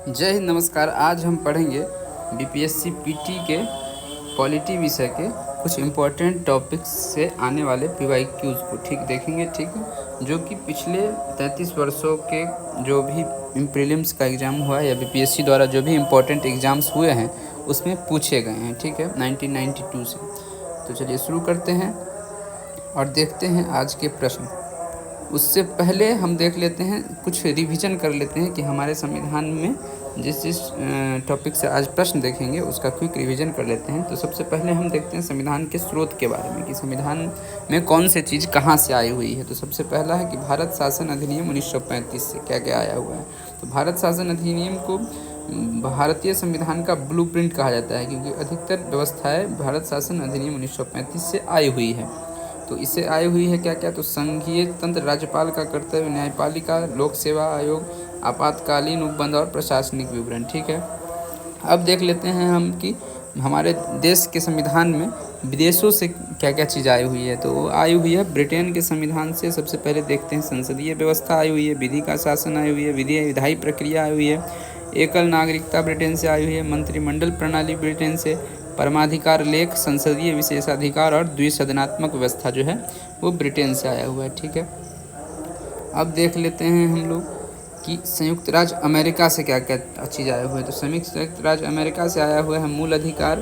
जय हिंद, नमस्कार। आज हम पढ़ेंगे बीपीएससी पीटी के पॉलिटी विषय के कुछ इम्पोर्टेंट टॉपिक्स से आने वाले पीवाईक्यूज़ को देखेंगे। ठीक है, जो कि पिछले 33 वर्षों के जो भी प्रीलिम्स का एग्ज़ाम हुआ है या बीपीएससी द्वारा जो भी इम्पोर्टेंट एग्ज़ाम्स हुए हैं उसमें पूछे गए हैं। ठीक है, 1992 से। तो चलिए शुरू करते हैं और देखते हैं आज के प्रश्न। उससे पहले हम देख लेते हैं, कुछ रिवीजन कर लेते हैं कि हमारे संविधान में जिस जिस टॉपिक से आज प्रश्न देखेंगे उसका क्विक रिवीजन कर लेते हैं। तो सबसे पहले हम देखते हैं संविधान के स्रोत के बारे में कि संविधान में कौन से चीज़ कहाँ से आई हुई है। तो सबसे पहला है कि भारत शासन अधिनियम 1935 से क्या क्या आया हुआ है। तो भारत शासन अधिनियम को भारतीय संविधान का ब्लूप्रिंट कहा जाता है, क्योंकि अधिकतर व्यवस्थाएं भारत शासन अधिनियम 1935 से आई हुई है। तो इससे आई हुई है क्या क्या, तो संघीय तंत्र, राज्यपाल का कर्तव्य, न्यायपालिका, लोक सेवा आयोग, आपातकालीन उपबंध और प्रशासनिक विवरण। ठीक है, अब देख लेते हैं हम कि हमारे देश के संविधान में विदेशों से क्या क्या चीज़ आई हुई है। तो आई हुई है ब्रिटेन के संविधान से। सबसे पहले देखते हैं संसदीय व्यवस्था आई हुई है, विधि का शासन आई हुई है, विधायी प्रक्रिया आई हुई है, एकल नागरिकता ब्रिटेन से आई हुई है, मंत्रिमंडल प्रणाली ब्रिटेन से, परमाधिकार लेख, संसदीय विशेषाधिकार और द्विसदनात्मक व्यवस्था जो है वो ब्रिटेन से आया हुआ है। ठीक है, अब देख लेते हैं हम लोग कि संयुक्त राज्य अमेरिका से क्या क्या चीज़ आया हुआ है। तो संयुक्त राज्य अमेरिका से आया हुआ है मूल अधिकार,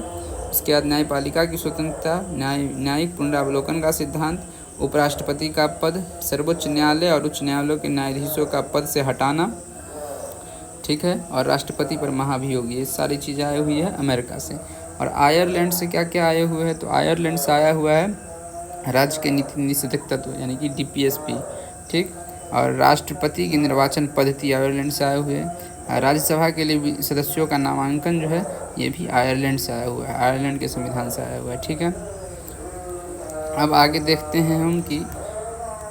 उसके बाद न्यायपालिका की स्वतंत्रता, न्यायिक पुनरावलोकन का सिद्धांत, उपराष्ट्रपति का पद, सर्वोच्च न्यायालय और उच्च न्यायालयों के न्यायाधीशों का पद से हटाना, ठीक है, और राष्ट्रपति पर महाभियोग, ये सारी चीज़ें आई हुई है अमेरिका से। और आयरलैंड से क्या क्या आए हुए हैं, तो आयरलैंड से आया हुआ है राज्य के नीति निषेधक तत्व यानी कि डीपीएसपी। ठीक, और राष्ट्रपति की निर्वाचन पद्धति आयरलैंड से आए हुए हैं। राज्यसभा के लिए सदस्यों का नामांकन जो है ये भी आयरलैंड से आया हुआ है, आयरलैंड के संविधान से आया हुआ है। ठीक है, अब आगे देखते हैं हम कि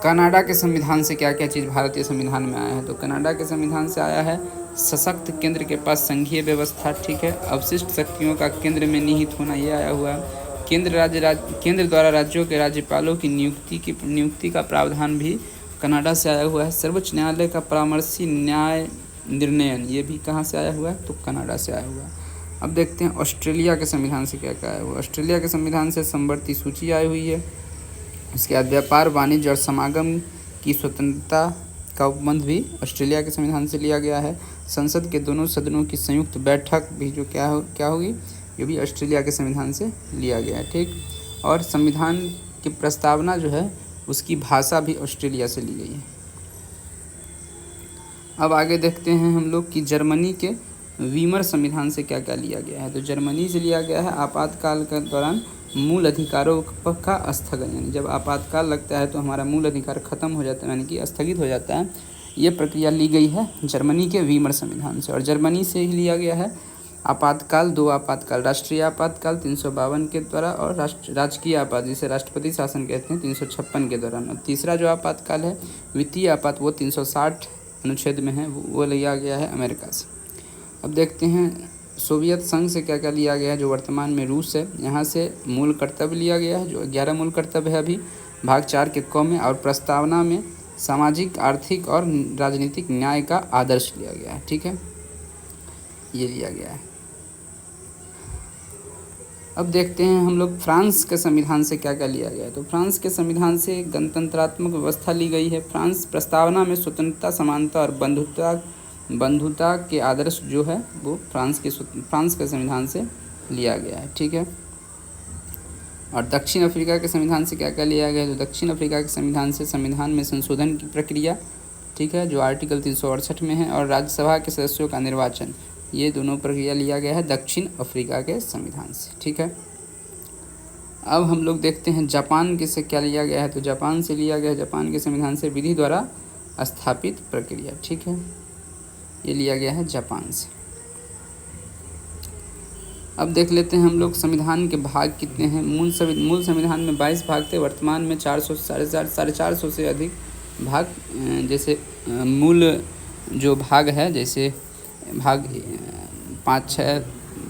कनाडा के संविधान से क्या क्या चीज़ भारतीय संविधान में आया है। तो कनाडा के संविधान से आया है सशक्त केंद्र के पास संघीय व्यवस्था। ठीक है, अवशिष्ट शक्तियों का केंद्र में निहित होना, ये आया हुआ है। केंद्र द्वारा राज्यों के राज्यपालों की नियुक्ति का प्रावधान भी कनाडा से आया हुआ है। सर्वोच्च न्यायालय का परामर्शी न्याय निर्णयन, ये भी कहाँ से आया हुआ है, तो कनाडा से आया हुआ है। अब देखते हैं ऑस्ट्रेलिया के संविधान से क्या क्या आया हुआ है। ऑस्ट्रेलिया के संविधान से समवर्ती सूची आई हुई है। इसके बाद व्यापार, वाणिज्य और समागम की स्वतंत्रता का उपबंध भी ऑस्ट्रेलिया के संविधान से लिया गया है। संसद के दोनों सदनों की संयुक्त बैठक भी जो क्या होगी, ये भी ऑस्ट्रेलिया के संविधान से लिया गया है। ठीक, और संविधान की प्रस्तावना जो है उसकी भाषा भी ऑस्ट्रेलिया से ली गई है। अब आगे देखते हैं हम लोग कि जर्मनी के वीमर संविधान से क्या क्या लिया गया है। तो जर्मनी से लिया गया है आपातकाल के दौरान मूल अधिकारों का स्थगन, यानी जब आपातकाल लगता है तो हमारा मूल अधिकार खत्म हो जाता है, यानी कि स्थगित हो जाता है। ये प्रक्रिया ली गई है जर्मनी के वीमर संविधान से। और जर्मनी से ही लिया गया है आपातकाल, दो आपातकाल, राष्ट्रीय आपातकाल 352 के द्वारा और राजकीय आपात जिसे राष्ट्रपति शासन कहते हैं 356 के दौरान। और तीसरा जो आपातकाल है वित्तीय आपात, वो 360 अनुच्छेद में है, वो लिया गया है अमेरिका से। अब देखते हैं सोवियत संघ से क्या क्या लिया गया है, जो वर्तमान में रूस है। यहाँ से मूल कर्तव्य लिया गया है, जो 11 मूल कर्तव्य है अभी भाग 4 के क में। और प्रस्तावना में सामाजिक, आर्थिक और राजनीतिक न्याय का आदर्श लिया गया है। ठीक है, ये लिया गया है। अब देखते हैं हम लोग फ्रांस के संविधान से क्या क्या लिया गया है। तो फ्रांस के संविधान से गणतंत्रात्मक व्यवस्था ली गई है। फ्रांस प्रस्तावना में स्वतंत्रता, समानता और बंधुता के आदर्श जो है वो फ्रांस के संविधान से लिया गया है। ठीक है, और दक्षिण अफ्रीका के संविधान से क्या क्या लिया गया है। तो दक्षिण अफ्रीका के संविधान से संविधान में संशोधन की प्रक्रिया, ठीक है, जो आर्टिकल 368 में है, और राज्यसभा के सदस्यों का निर्वाचन, ये दोनों प्रक्रिया लिया गया है दक्षिण अफ्रीका के संविधान से। ठीक है, अब हम लोग देखते हैं जापान के से क्या लिया गया है। तो जापान से लिया गया है जापान के संविधान से विधि द्वारा स्थापित प्रक्रिया। ठीक है, ये लिया गया है जापान से। अब देख लेते हैं हम लोग संविधान के भाग कितने हैं। मूल संविधान में 22 भाग थे, वर्तमान में 400 से अधिक भाग, जैसे मूल जो भाग है, जैसे भाग 5,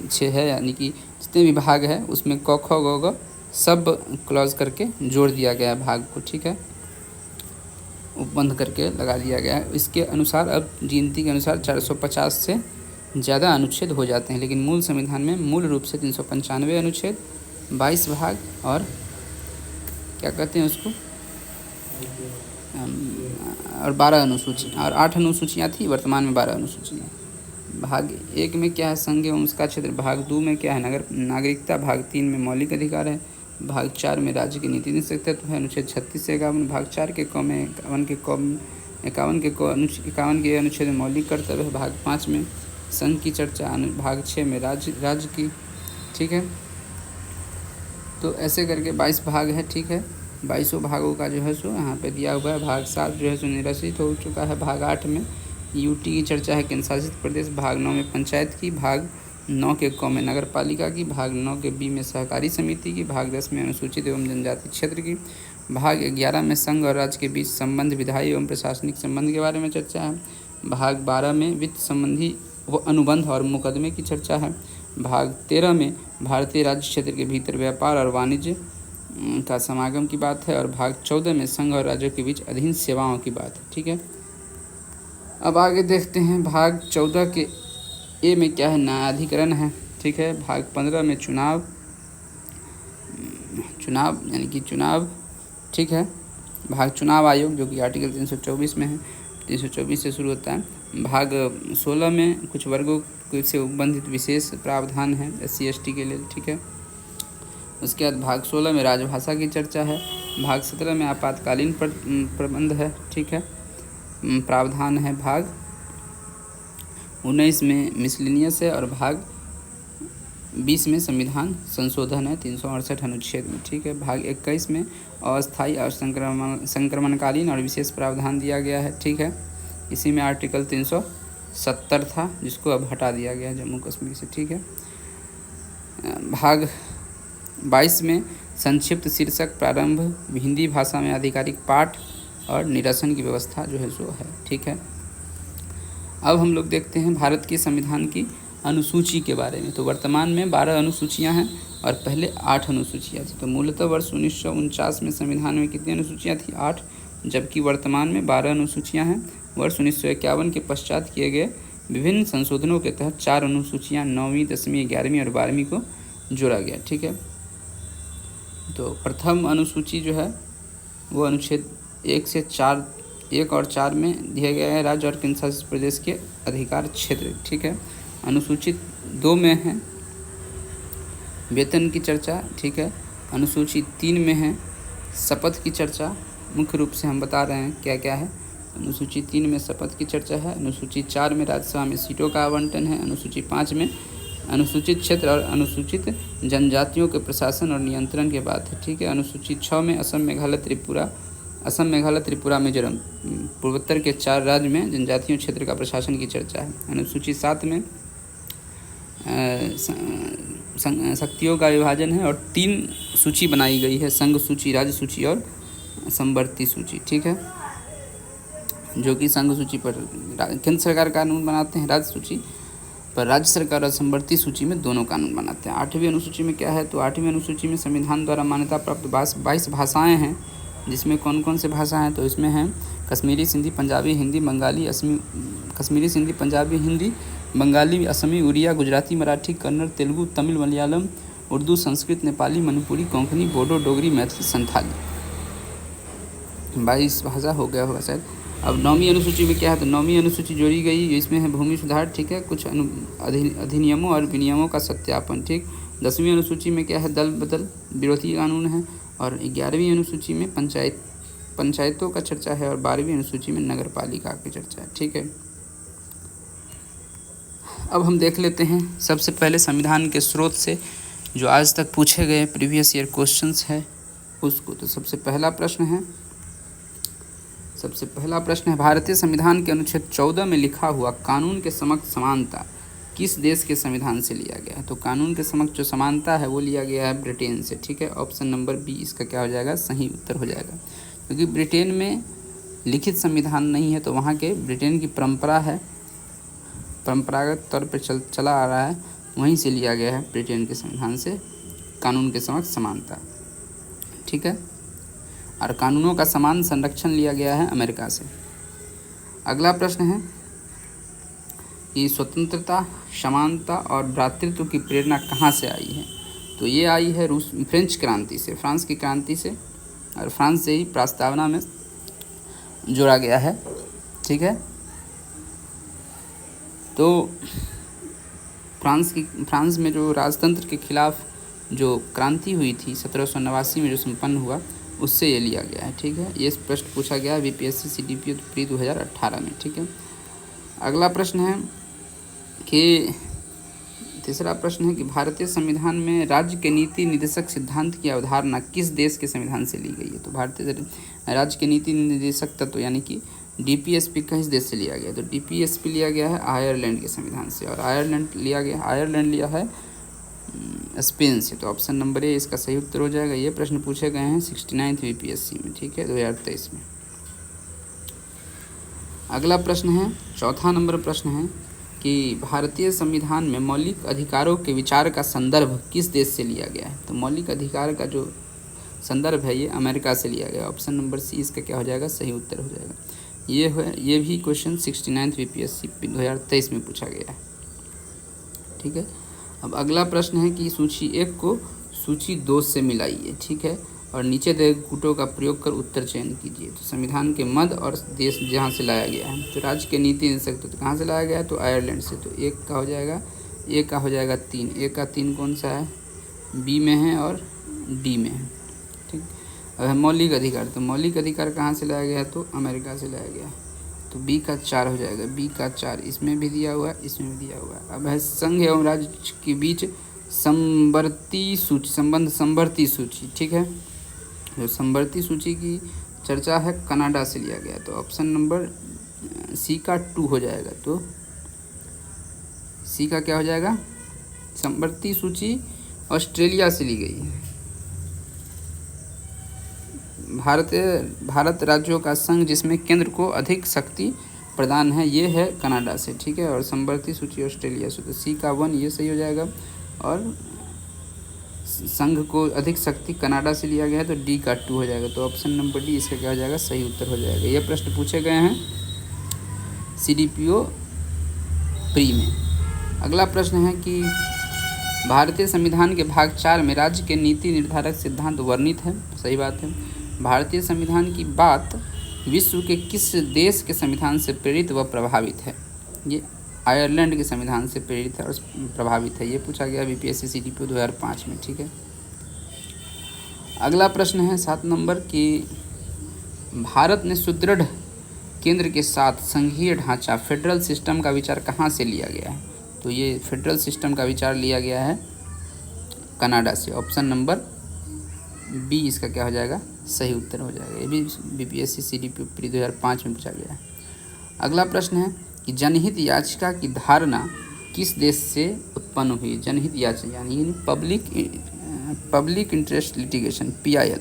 6 है, यानी कि जितने भी भाग है उसमें क ख ग घ सब क्लॉज करके जोड़ दिया गया है भाग को। ठीक है, उपबंध करके लगा दिया गया है। इसके अनुसार अब गिनती के अनुसार 450 से ज़्यादा अनुच्छेद हो जाते हैं, लेकिन मूल संविधान में मूल रूप से 395 अनुच्छेद, 22 भाग और क्या कहते हैं उसको और 12 अनुसूची और 8 अनुसूचियाँ थी, वर्तमान में 12 अनुसूचियाँ। भाग 1 में क्या है, संघ एवं उसका क्षेत्र। भाग 2 में क्या है, नागरिकता। भाग 3 में मौलिक अधिकार है। भाग 4 में राज्य की नीति निषेधत्व है, अनुच्छेद 36 से 51। भाग 4 के क में 51 के अनुच्छेद में मौलिक कर्तव्य है। भाग 5 में संघ की चर्चा। भाग 6 में राज्य की, ठीक है। तो ऐसे करके 22 भाग है, ठीक है। 22 भागों का जो है सो यहाँ पे दिया हुआ है। भाग 7 जो है सो निरसित हो चुका है। भाग 8 में यूटी की चर्चा है, केंद्र शासित प्रदेश। भाग 9 में पंचायत की। भाग 9 के क में नगर पालिका की। भाग 9 के बी में सहकारी समिति की। भाग 10 में अनुसूचित एवं जनजाति क्षेत्र की। भाग 11 में संघ और राज्य के बीच संबंध, विधायी एवं प्रशासनिक संबंध के बारे में चर्चा है। भाग 12 में वित्त संबंधी अनुबंध और मुकदमे की चर्चा है। भाग 13 में भारतीय राज्य क्षेत्र के भीतर व्यापार और वाणिज्य का समागम की बात है। और भाग 14 में संघ और राज्यों के बीच अधीन सेवाओं की बात है, ठीक है। अब आगे देखते हैं भाग 14 के ए में क्या है, न्यायाधिकरण है, ठीक है। भाग 15 में चुनाव यानी कि चुनाव, ठीक है। भाग चुनाव आयोग जो कि आर्टिकल 324 में है, 324 से शुरू होता है। भाग 16 में कुछ वर्गों से संबंधित विशेष प्रावधान है SC ST के लिए, ठीक है। उसके बाद भाग 16 में राजभाषा की चर्चा है। भाग 17 में आपातकालीन प्रबंध है, ठीक है, प्रावधान है। भाग 19 में मिसलिनियस है। और भाग 20 में संविधान संशोधन है 368 अनुच्छेद में, ठीक है। भाग 21 में अस्थायी और संक्रमणकालीन और विशेष प्रावधान दिया गया है, ठीक है। इसी में आर्टिकल 370 था जिसको अब हटा दिया गया है जम्मू कश्मीर से, ठीक है। भाग 22 में संक्षिप्त शीर्षक प्रारंभ, हिंदी भाषा में आधिकारिक पाठ और निरसन की व्यवस्था जो है सो है, ठीक है। अब हम लोग देखते हैं भारत के संविधान की अनुसूची के बारे में। तो वर्तमान में 12 अनुसूचियां हैं और पहले 8 अनुसूचियां थी। तो मूलतः वर्ष 1949 में संविधान में कितनी अनुसूचियां थी, 8, जबकि वर्तमान में 12 अनुसूचियां हैं। वर्ष 1951 के पश्चात किए गए विभिन्न संशोधनों के तहत 4 अनुसूचियाँ 9वीं, 10वीं, 11वीं और 12वीं को जोड़ा गया, ठीक है। तो प्रथम अनुसूची जो है वो अनुच्छेद 1 और 4 में दिया गया है राज्य और केंद्र शासित प्रदेश के अधिकार क्षेत्र, ठीक है। अनुसूचित 2 में है वेतन की चर्चा, ठीक है। अनुसूची 3 में है शपथ की चर्चा। मुख्य रूप से हम बता रहे हैं क्या क्या है। अनुसूची 3 में शपथ की चर्चा है। अनुसूची 4 में राज्यसभा में सीटों का आवंटन है। अनुसूची 5 में अनुसूचित क्षेत्र और अनुसूचित जनजातियों के प्रशासन और नियंत्रण के बात है, ठीक है। अनुसूची 6 में असम, मेघालय, त्रिपुरा, मिजोरम पूर्वोत्तर के 4 राज्य में जनजातियों क्षेत्र का प्रशासन की चर्चा है। अनुसूची 7 में शक्तियों का विभाजन है और 3 सूची बनाई गई है, संघ सूची, राज्य सूची और समवर्ती सूची, ठीक है। जो कि संघ सूची पर केंद्र सरकार कानून बनाते हैं, राज्य सूची पर राज्य सरकार और समवर्ती सूची में दोनों कानून बनाते हैं। 8वीं अनुसूची में क्या है, तो 8वीं अनुसूची में संविधान द्वारा मान्यता प्राप्त 22 भाषाएँ हैं, जिसमें कौन कौन से भाषा हैं, तो इसमें हैं कश्मीरी, सिंधी, पंजाबी, हिंदी, बंगाली, असमी, कश्मीरी, सिंधी, पंजाबी, हिंदी, बंगाली, असमी, उड़िया, गुजराती, मराठी, कन्नड़, तेलुगु, तमिल, मलयालम, उर्दू, संस्कृत, नेपाली, मणिपुरी, कोंकणी, बोडो, डोगरी, मैथिली, संथाली। 22 भाषा हो गया होगा शायद। अब 9वीं अनुसूची में क्या है, तो 9वीं अनुसूची जोड़ी गई, इसमें है भूमि सुधार, ठीक है, कुछ अधिनियमों और विनियमों का सत्यापन, ठीक। 10वीं अनुसूची में क्या है, दल बदल विरोधी कानून है। और 11वीं अनुसूची में पंचायतों का चर्चा है। और 12वीं अनुसूची में नगर पालिका की चर्चा है, ठीक है। अब हम देख लेते हैं सबसे पहले संविधान के स्रोत से जो आज तक पूछे गए प्रीवियस ईयर क्वेश्चंस है उसको। तो सबसे पहला प्रश्न है भारतीय संविधान के अनुच्छेद 14 में लिखा हुआ कानून के समक्ष समानता किस देश के संविधान से लिया गया है। तो कानून के समक्ष जो समानता है वो लिया गया है ब्रिटेन से, ठीक है। ऑप्शन नंबर बी इसका क्या हो जाएगा, सही उत्तर हो जाएगा, क्योंकि ब्रिटेन में लिखित संविधान नहीं है। तो वहाँ के ब्रिटेन की परंपरा है, परंपरागत तौर पर चला आ रहा है, वहीं से लिया गया है ब्रिटेन के संविधान से कानून के समक्ष समानता, ठीक है। और कानूनों का समान संरक्षण लिया गया है अमेरिका से। अगला प्रश्न है कि स्वतंत्रता, समानता और भ्रातृत्व की प्रेरणा कहाँ से आई है? तो ये आई है फ्रेंच क्रांति से, फ्रांस की क्रांति से, और फ्रांस से ही प्रस्तावना में जोड़ा गया है। ठीक है, तो फ्रांस में जो राजतंत्र के खिलाफ जो क्रांति हुई थी 1789 में जो संपन्न हुआ, उससे ये लिया गया है। ठीक है, ये प्रश्न पूछा गया है बीपीएससी सीडीपी प्री 2018 में। ठीक है, अगला प्रश्न है कि तीसरा प्रश्न है कि भारतीय संविधान में राज्य के नीति निर्देशक सिद्धांत की अवधारणा किस देश के संविधान से ली गई है? तो भारतीय राज्य के नीति निर्देशक तत्व यानी कि डीपीएसपी किस देश से लिया गया? तो डीपीएसपी लिया गया है आयरलैंड के संविधान से, और आयरलैंड लिया है स्पेन से। तो ऑप्शन नंबर ए इसका सही उत्तर हो जाएगा। ये प्रश्न पूछे गए हैं 69th बीपीएससी में। ठीक है, 2023 में। अगला प्रश्न है, चौथा नंबर प्रश्न है कि भारतीय संविधान में मौलिक अधिकारों के विचार का संदर्भ किस देश से लिया गया है? तो मौलिक अधिकार का जो संदर्भ है ये अमेरिका से लिया गया। ऑप्शन नंबर सी इसका क्या हो जाएगा? सही उत्तर हो जाएगा। ये भी क्वेश्चन 69th बीपीएससी 2023 में पूछा गया है। ठीक है, अब अगला प्रश्न है कि सूची 1 को सूची 2 से मिलाइए। ठीक है, और नीचे दिए कूटों का प्रयोग कर उत्तर चयन कीजिए। तो संविधान के मद और देश जहाँ से लाया गया है, तो राज्य के नीति निर्देशक तो कहाँ से लाया गया है? तो आयरलैंड से। तो एक का हो जाएगा, ए का हो जाएगा 3। ए का 3 कौन सा है? बी में है और डी में है। ठीक, अब मौलिक अधिकार, तो मौलिक अधिकार कहाँ से लाया गया है? तो अमेरिका से लाया गया है। तो बी का 4 हो जाएगा। बी का 4 इसमें भी दिया हुआ है, इसमें भी दिया हुआ है। अब है संघ एवं राज्य के बीच समवर्ती सूची। ठीक है, जो समवर्ती सूची की चर्चा है कनाडा से लिया गया। तो ऑप्शन नंबर सी का 2 हो जाएगा। तो सी का क्या हो जाएगा? समवर्ती सूची ऑस्ट्रेलिया से ली गई है। भारत राज्यों का संघ जिसमें केंद्र को अधिक शक्ति प्रदान है, ये है कनाडा से। ठीक है, और समवर्ती सूची ऑस्ट्रेलिया से। तो सी का 1 ये सही हो जाएगा, और संघ को अधिक शक्ति कनाडा से लिया गया है। तो डी का 2 हो जाएगा। तो ऑप्शन नंबर डी इसका क्या हो जाएगा? सही उत्तर हो जाएगा। ये प्रश्न पूछे गए हैं सीडीपीओ प्री में। अगला प्रश्न है कि भारतीय संविधान के भाग 4 में राज्य के नीति निर्धारक सिद्धांत वर्णित है। सही बात है। भारतीय संविधान की बात विश्व के किस देश के संविधान से प्रेरित व प्रभावित है? ये आयरलैंड के संविधान से प्रेरित है और प्रभावित है। ये पूछा गया बीपीएससी सीडीपीओ 2005 में। ठीक है, अगला प्रश्न है 7 नंबर कि भारत ने सुदृढ़ केंद्र के साथ संघीय ढांचा फेडरल सिस्टम का विचार कहाँ से लिया गया है? तो ये फेडरल सिस्टम का विचार लिया गया है कनाडा से। ऑप्शन नंबर बी इसका क्या हो जाएगा? सही उत्तर हो जाएगा। ये भी बीपीएससी सीडीपी प्री 2005 में पूछा गया है। अगला प्रश्न है कि जनहित याचिका की धारणा किस देश से उत्पन्न हुई? जनहित याचिका यानी पब्लिक इंटरेस्ट लिटिगेशन, PIL।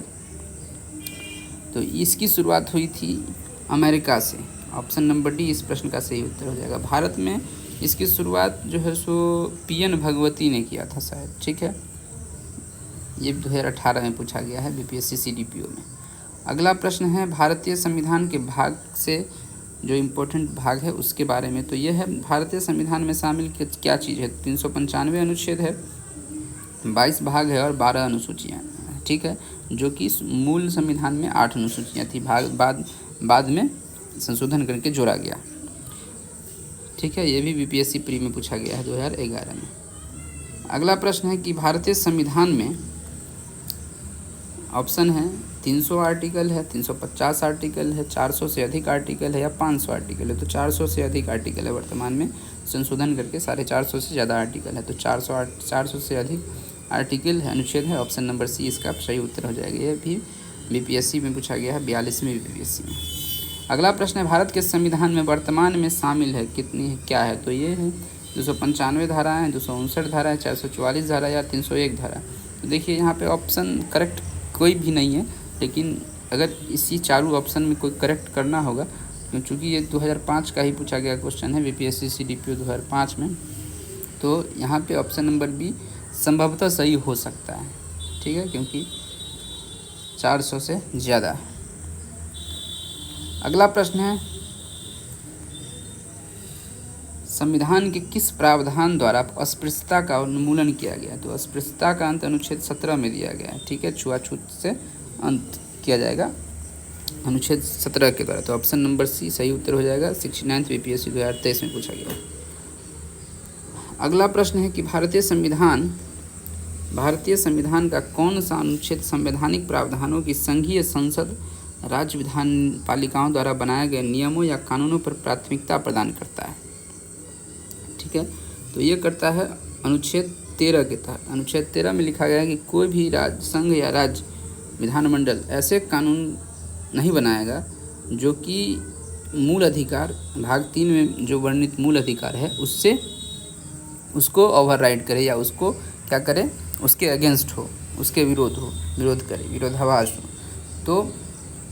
तो इसकी शुरुआत हुई थी अमेरिका से। ऑप्शन नंबर डी इस प्रश्न का सही उत्तर हो जाएगा। भारत में इसकी शुरुआत जो है सो PN भगवती ने किया था शायद। ठीक है, ये 2018 में पूछा गया है बीपीएससी सीडीपीओ में। अगला प्रश्न है भारतीय संविधान के भाग से जो इम्पोर्टेंट भाग है उसके बारे में। तो ये है भारतीय संविधान में शामिल क्या चीज़ है? 395 अनुच्छेद है, 22 भाग है और 12 अनुसूचियाँ। ठीक है, जो कि मूल संविधान में 8 अनुसूचियाँ थी, बाद में संशोधन करके जोड़ा गया। ठीक है, ये भी बीपीएससी प्री में पूछा गया है 2011 में। अगला प्रश्न है कि भारतीय संविधान में ऑप्शन है 300 आर्टिकल है, 350 आर्टिकल है, 400 से अधिक आर्टिकल है या 500 आर्टिकल है। तो 400 से अधिक आर्टिकल है, वर्तमान में संशोधन करके 450 से ज़्यादा आर्टिकल है। तो 400 से अधिक आर्टिकल है, अनुच्छेद है। ऑप्शन नंबर सी इसका सही उत्तर हो जाएगा। ये भी बीपीएससी में पूछा गया है 42वें बीपीएससी में। अगला प्रश्न है भारत के संविधान में वर्तमान में शामिल है कितनी है, क्या है? तो ये है 295 धारा है, 259 धारा है, 444 धारा या 301 धारा। तो देखिए यहाँ पे ऑप्शन करेक्ट कोई भी नहीं है, लेकिन अगर इसी चारों ऑप्शन में कोई करेक्ट करना होगा, क्योंकि ये 2005 का ही पूछा गया क्वेश्चन है बीपीएससी सीडीपीओ 2005 में, तो यहाँ पे ऑप्शन नंबर बी संभवतः सही हो सकता है। ठीक है, क्योंकि 400 से ज़्यादा है। अगला प्रश्न है संविधान के किस प्रावधान द्वारा अस्पृश्यता का उन्मूलन किया गया? तो अस्पृश्यता का अंत अनुच्छेद 17 में दिया गया है, ठीक है। छुआछूत से अंत किया जाएगा अनुच्छेद 17 के द्वारा। तो ऑप्शन नंबर सी सही उत्तर हो जाएगा। 69th बीपीएससी 2023 में पूछा गया। अगला प्रश्न है कि भारतीय संविधान का कौन सा अनुच्छेद संवैधानिक प्रावधानों की संघीय संसद राज्य विधान पालिकाओं द्वारा बनाए गए नियमों या कानूनों पर प्राथमिकता प्रदान करता है? ठीक है, तो ये करता है अनुच्छेद 13 के तहत। अनुच्छेद 13 में लिखा गया है कि कोई भी राज्य संघ या राज्य विधानमंडल ऐसे कानून नहीं बनाएगा जो कि मूल अधिकार भाग 3 में जो वर्णित मूल अधिकार है उसको ओवरराइड करे या उसको क्या करे, उसके अगेंस्ट हो, उसके विरोध करे, विरोधाभास हो। तो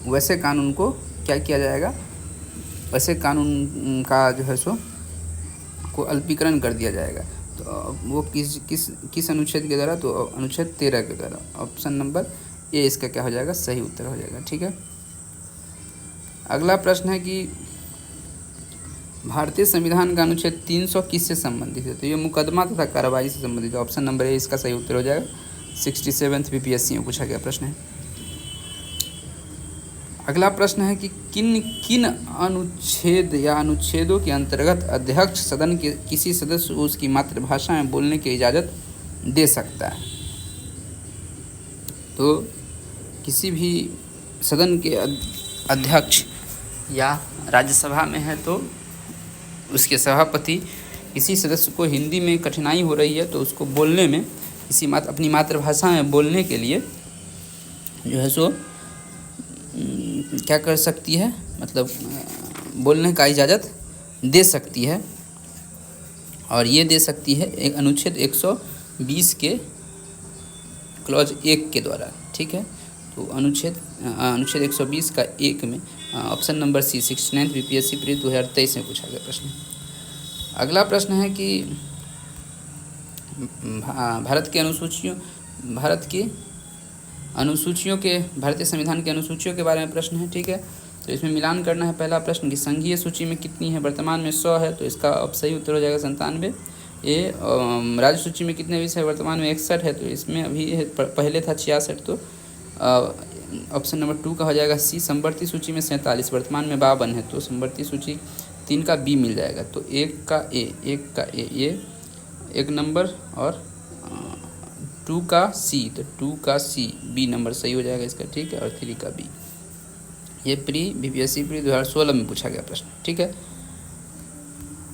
वैसे कानून को क्या किया जाएगा, वैसे कानून का जो है सो को अल्पीकरण कर दिया जाएगा। तो वो किस अनुच्छेद के द्वारा? तो अनुच्छेद 13 के द्वारा। ऑप्शन नंबर ए इसका क्या हो जाएगा, सही उत्तर हो जाएगा। ठीक है, अगला प्रश्न है कि भारतीय संविधान का अनुच्छेद 300 किससे संबंधित है? तो ये मुकदमा तथा कार्रवाई से संबंधित है। ऑप्शन नंबर ए इसका सही उत्तर हो जाएगा। 67th बीपीएससी में पूछा गया प्रश्न है। अगला प्रश्न है कि किन अनुच्छेद या अनुच्छेदों के अंतर्गत अध्यक्ष सदन के किसी सदस्य को उसकी मातृभाषा में बोलने की इजाज़त दे सकता है? तो किसी भी सदन के अध्यक्ष या राज्यसभा में है तो उसके सभापति किसी सदस्य को हिंदी में कठिनाई हो रही है तो उसको बोलने में अपनी मातृभाषा में बोलने के लिए जो है सो क्या कर सकती है, मतलब बोलने का इजाज़त दे सकती है। और ये दे सकती है एक अनुच्छेद 120 के क्लॉज 1 के द्वारा। ठीक है, तो अनुच्छेद 120 का 1 में option number C 69th BPSC pre 2023 में पूछा गया प्रश्न। अगला प्रश्न है कि भारतीय संविधान के अनुसूचियों के बारे में प्रश्न है। ठीक है, तो इसमें मिलान करना है। पहला प्रश्न कि संघीय सूची में कितनी है? वर्तमान में 100 है, तो इसका अब सही उत्तर हो जाएगा 97। ये राज्य सूची में कितने विषय? वर्तमान में 61 है, तो इसमें अभी पहले था 66, तो ऑप्शन नंबर 2 का हो जाएगा सी। संवर्ती सूची में 47, वर्तमान में 52 है, तो संवर्ती सूची 3 का बी मिल जाएगा। तो 1 का ए ये 1 नंबर और 2 का सी, तो 2 का सी बी नंबर सही हो जाएगा इसका। ठीक है, और 3 का बी। ये बीपीएससी प्री 2016 में पूछा गया प्रश्न। ठीक है,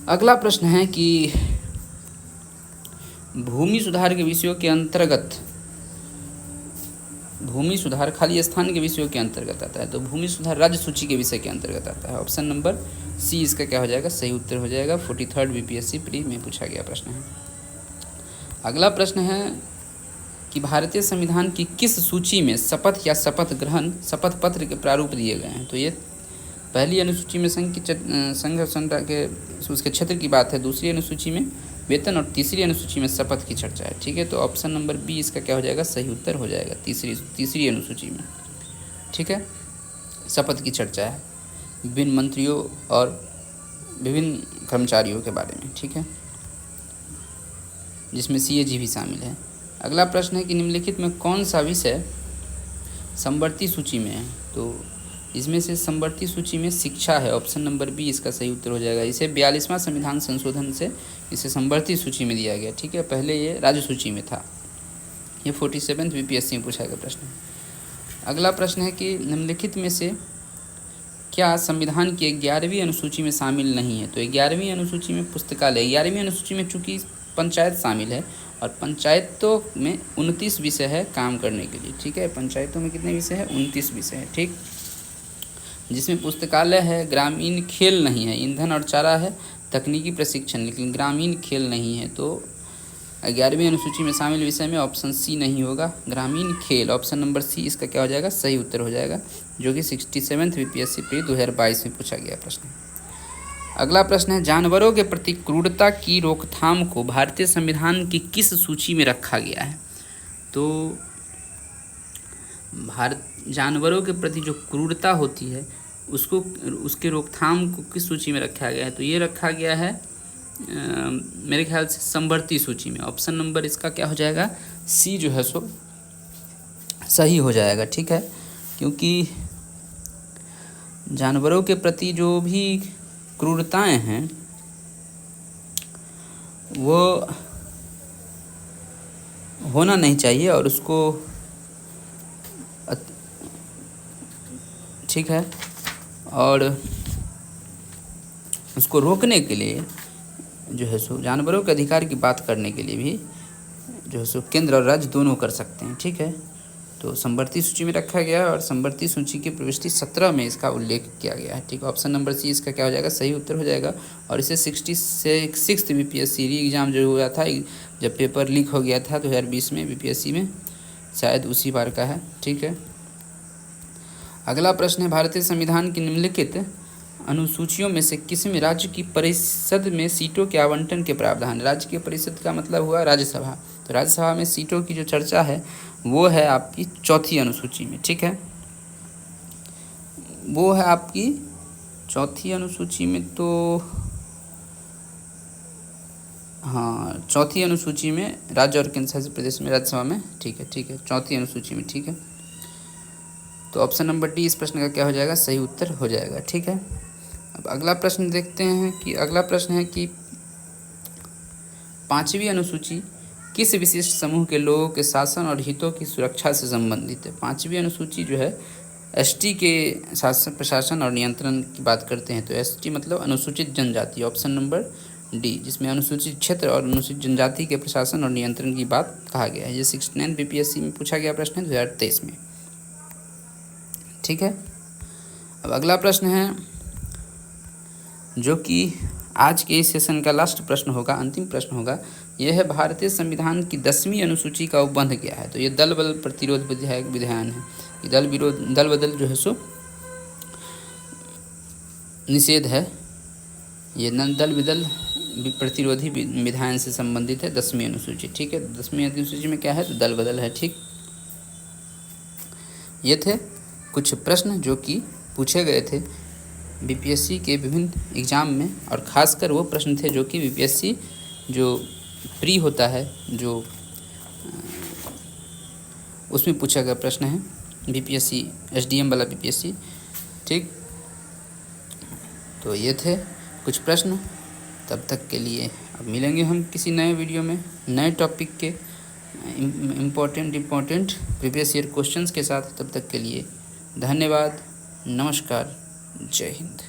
अगला प्रश्न है कि भूमि सुधार के विषयों के अंतर्गत, भूमि सुधार खाली स्थान के विषयों के अंतर्गत आता है, तो भूमि सुधार राज्य सूची के विषय के अंतर्गत आता है। ऑप्शन नंबर सी इसका क्या हो जाएगा, सही उत्तर हो जाएगा। 43rd बीपीएससी प्री में पूछा गया प्रश्न है। अगला प्रश्न है कि भारतीय संविधान की किस सूची में शपथ या शपथ ग्रहण शपथ पत्र के प्रारूप दिए गए हैं? तो ये पहली अनुसूची में संघ संरचना के उसके क्षेत्र की बात है, दूसरी अनुसूची में वेतन और तीसरी अनुसूची में शपथ की चर्चा है। ठीक है, तो ऑप्शन नंबर बी इसका क्या हो जाएगा, सही उत्तर हो जाएगा। तीसरी अनुसूची में ठीक है शपथ की चर्चा है विभिन्न मंत्रियों और विभिन्न कर्मचारियों के बारे में। ठीक है, जिसमें सीएजी भी शामिल है। अगला प्रश्न है कि निम्नलिखित में कौन सा विषय समवर्ती सूची में है? तो इसमें से समवर्ती सूची में शिक्षा है। ऑप्शन नंबर बी इसका सही उत्तर हो जाएगा। इसे 42वां संविधान संशोधन से इसे समवर्ती सूची में दिया गया। ठीक है, पहले ये राज्य सूची में था। ये 47th बीपीएससी में पूछा गया प्रश्न। अगला प्रश्न है कि निम्नलिखित में से क्या संविधान की 11वीं अनुसूची में शामिल नहीं है? तो 11वीं अनुसूची में पुस्तकालय, 11वीं अनुसूची में चूँकि पंचायत शामिल है और पंचायतों में 29 विषय है काम करने के लिए। ठीक है, पंचायतों में कितने विषय हैं? 29 विषय है। ठीक, जिसमें पुस्तकालय है, ग्रामीण खेल नहीं है, ईंधन और चारा है, तकनीकी प्रशिक्षण, लेकिन ग्रामीण खेल नहीं है। तो 11वीं अनुसूची में शामिल विषय में ऑप्शन सी नहीं होगा, ग्रामीण खेल। ऑप्शन नंबर सी इसका क्या हो जाएगा, सही उत्तर हो जाएगा, जो कि 67th बीपीएससी प्री 2022 में पूछा गया प्रश्न। अगला प्रश्न है जानवरों के प्रति क्रूरता की रोकथाम को भारतीय संविधान की किस सूची में रखा गया है? तो जानवरों के प्रति जो क्रूरता होती है उसके रोकथाम को किस सूची में रखा गया है? तो ये रखा गया है मेरे ख्याल से समवर्ती सूची में। ऑप्शन नंबर इसका क्या हो जाएगा, सी जो है सो सही हो जाएगा। ठीक है, क्योंकि जानवरों के प्रति जो भी क्रूरताएं हैं वो होना नहीं चाहिए, और उसको ठीक है, और उसको रोकने के लिए जो है सो जानवरों के अधिकार की बात करने के लिए भी जो है सो केंद्र और राज्य दोनों कर सकते हैं। ठीक है, तो समवर्ती सूची में रखा गया और समवर्ती सूची के प्रविष्टि 17 में इसका उल्लेख किया गया है। ठीक है, ऑप्शन नंबर सी इसका क्या हो जाएगा, सही उत्तर हो जाएगा। और इसे 66 बीपीएससी री एग्ज़ाम जो हुआ था, जब पेपर लीक हो गया था 2020 में बीपीएससी में, शायद उसी बार का है। ठीक है, अगला प्रश्न है, भारतीय संविधान की निम्नलिखित अनुसूचियों में से किस में राज्य की परिषद में सीटों के आवंटन के प्रावधान। राज्य की परिषद का मतलब हुआ राज्यसभा, तो राज्यसभा में सीटों की जो चर्चा है वो है आपकी चौथी अनुसूची में। ठीक है, वो है आपकी चौथी अनुसूची में, तो हाँ चौथी अनुसूची में राज्य और केंद्र शासित प्रदेश में राज्यसभा में। ठीक है, चौथी अनुसूची में। ठीक है, तो ऑप्शन नंबर डी इस प्रश्न का क्या हो जाएगा, सही उत्तर हो जाएगा। ठीक है, अब अगला प्रश्न देखते हैं कि अगला प्रश्न है कि पांचवी अनुसूची किस विशिष्ट समूह के लोगों के शासन और हितों की सुरक्षा से संबंधित है। पांचवी अनुसूची जो है एसटी के शासन प्रशासन और नियंत्रण की बात करते हैं, तो एसटी मतलब अनुसूचित जनजाति, ऑप्शन नंबर डी, जिसमें अनुसूचित क्षेत्र और अनुसूचित जनजाति के प्रशासन और नियंत्रण की बात कहा गया है। ये 69 बीपीएससी में पूछा गया प्रश्न है 2023 में। ठीक है, अब अगला प्रश्न है जो कि आज के इस सेशन का लास्ट प्रश्न होगा, अंतिम प्रश्न होगा। यह है, भारतीय संविधान की 10वीं अनुसूची का उपबंध क्या है। तो ये दल बदल प्रतिरोध विधान है। ये दल बदल जो है सो निषेध है। ये दल बदल प्रतिरोधी विधान से संबंधित है 10वीं अनुसूची। ठीक है, 10वीं अनुसूची में क्या है, तो दल बदल है। ठीक, ये थे कुछ प्रश्न जो कि पूछे गए थे बीपीएससी के विभिन्न एग्ज़ाम में, और ख़ासकर वो प्रश्न थे जो कि बीपीएससी जो प्री होता है, जो उसमें पूछा गया प्रश्न है, बीपीएससी एसडीएम वाला बीपीएससी। ठीक, तो ये थे कुछ प्रश्न। तब तक के लिए अब मिलेंगे हम किसी नए वीडियो में नए टॉपिक के इम्पोर्टेंट प्रीवियस ईयर क्वेश्चंस के साथ। तब तक के लिए धन्यवाद, नमस्कार, जय हिंद।